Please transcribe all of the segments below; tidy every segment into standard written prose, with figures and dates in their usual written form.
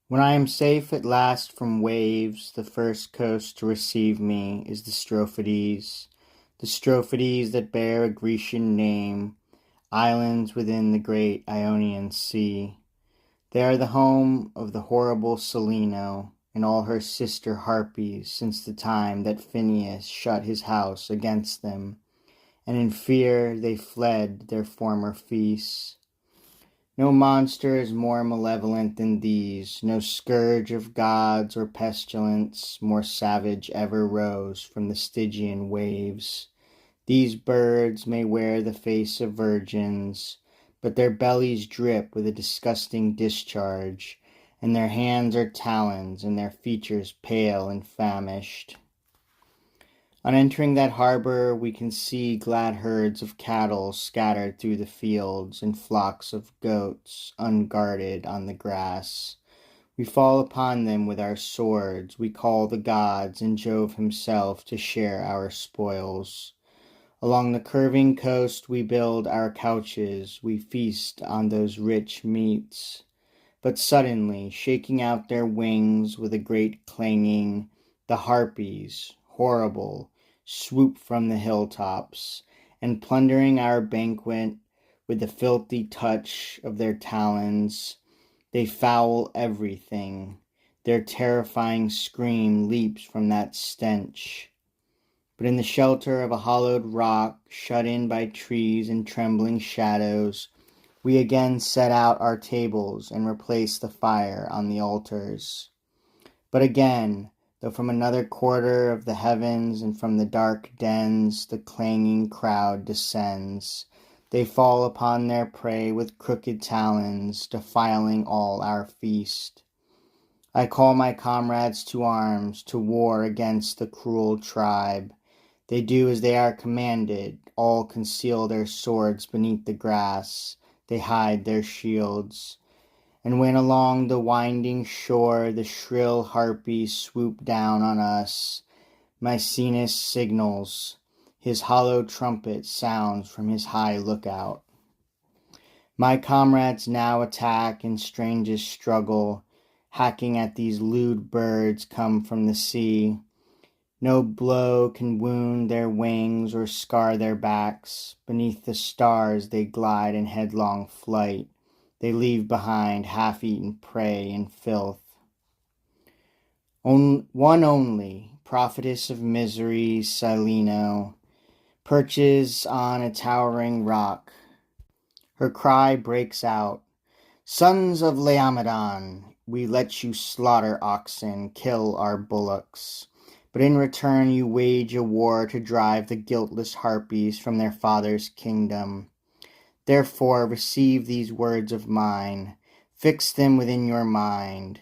When I am safe at last from waves, the first coast to receive me is the Strophides that bear a Grecian name, islands within the great Ionian Sea. They are the home of the horrible Celaeno and all her sister harpies since the time that Phineus shut his house against them, and in fear they fled their former feasts. No monster is more malevolent than these, no scourge of gods or pestilence more savage ever rose from the Stygian waves. These birds may wear the face of virgins, but their bellies drip with a disgusting discharge, and their hands are talons, and their features pale and famished. On entering that harbor, we can see glad herds of cattle scattered through the fields, and flocks of goats unguarded on the grass. We fall upon them with our swords, we call the gods and Jove himself to share our spoils. Along the curving coast we build our couches, we feast on those rich meats. But suddenly, shaking out their wings with a great clanging, the harpies, horrible, swoop from the hilltops, and plundering our banquet with the filthy touch of their talons, they foul everything. Their terrifying scream leaps from that stench. But in the shelter of a hollowed rock, shut in by trees and trembling shadows, we again set out our tables and replace the fire on the altars. But again, though from another quarter of the heavens and from the dark dens the clanging crowd descends, they fall upon their prey with crooked talons, defiling all our feast. I call my comrades to arms, to war against the cruel tribe. They do as they are commanded, all conceal their swords beneath the grass, they hide their shields. And when along the winding shore the shrill harpies swoop down on us, Maecenas signals, his hollow trumpet sounds from his high lookout. My comrades now attack in strangest struggle, hacking at these lewd birds come from the sea. No blow can wound their wings or scar their backs. Beneath the stars they glide in headlong flight. They leave behind half-eaten prey and filth. One only, prophetess of misery, Celaeno, perches on a towering rock. Her cry breaks out, "Sons of Laomedon, we let you slaughter oxen, kill our bullocks. But in return you wage a war to drive the guiltless harpies from their father's kingdom. Therefore receive these words of mine, fix them within your mind.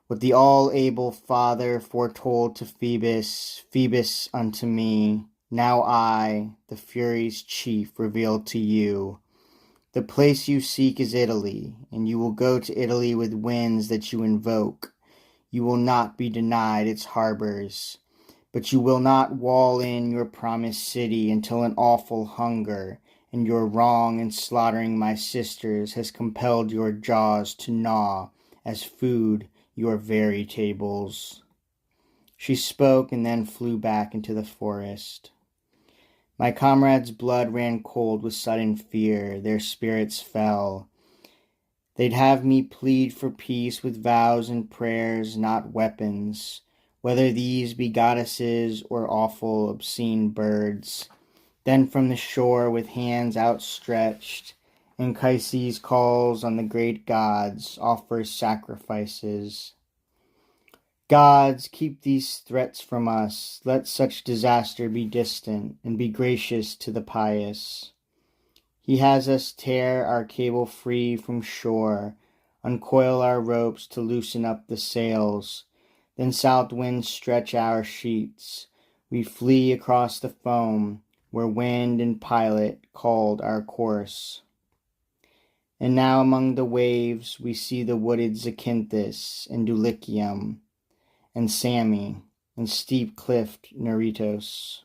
What the all-able Father foretold to Phoebus, Phoebus unto me, now I, the Furies' chief, reveal to you. The place you seek is Italy, and you will go to Italy with winds that you invoke. You will not be denied its harbors, but you will not wall in your promised city until an awful hunger and your wrong in slaughtering my sisters has compelled your jaws to gnaw as food your very tables." She spoke and then flew back into the forest. My comrades' blood ran cold with sudden fear, their spirits fell. They'd have me plead for peace with vows and prayers, not weapons, whether these be goddesses or awful obscene birds. Then from the shore with hands outstretched, Anchises calls on the great gods, offers sacrifices. Gods, keep these threats from us, let such disaster be distant, and be gracious to the pious. He has us tear our cable free from shore, uncoil our ropes to loosen up the sails, then south winds stretch our sheets. We flee across the foam, where wind and pilot called our course. And now among the waves we see the wooded Zacynthus and Dulichium, and Sami, and steep-cliffed Neritos.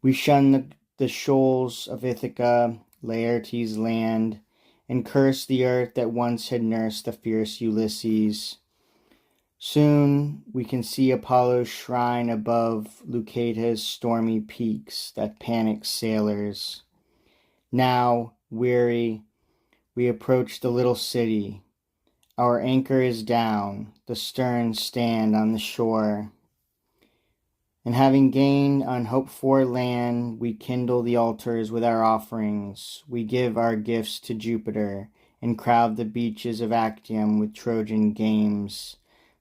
We shun the shoals of Ithaca, Laertes' land, and curse the earth that once had nursed the fierce Ulysses. Soon we can see Apollo's shrine above Leucata's stormy peaks that panic sailors. Now, weary, we approach the little city. Our anchor is down, the stern stand on the shore. And having gained unhoped-for land, we kindle the altars with our offerings. We give our gifts to Jupiter, and crowd the beaches of Actium with Trojan games.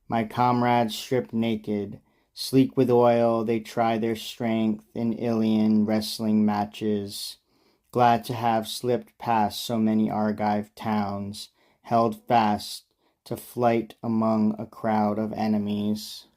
My comrades stripped naked, sleek with oil, they try their strength in Ilian wrestling matches. Glad to have slipped past so many Argive towns, held fast to flight among a crowd of enemies.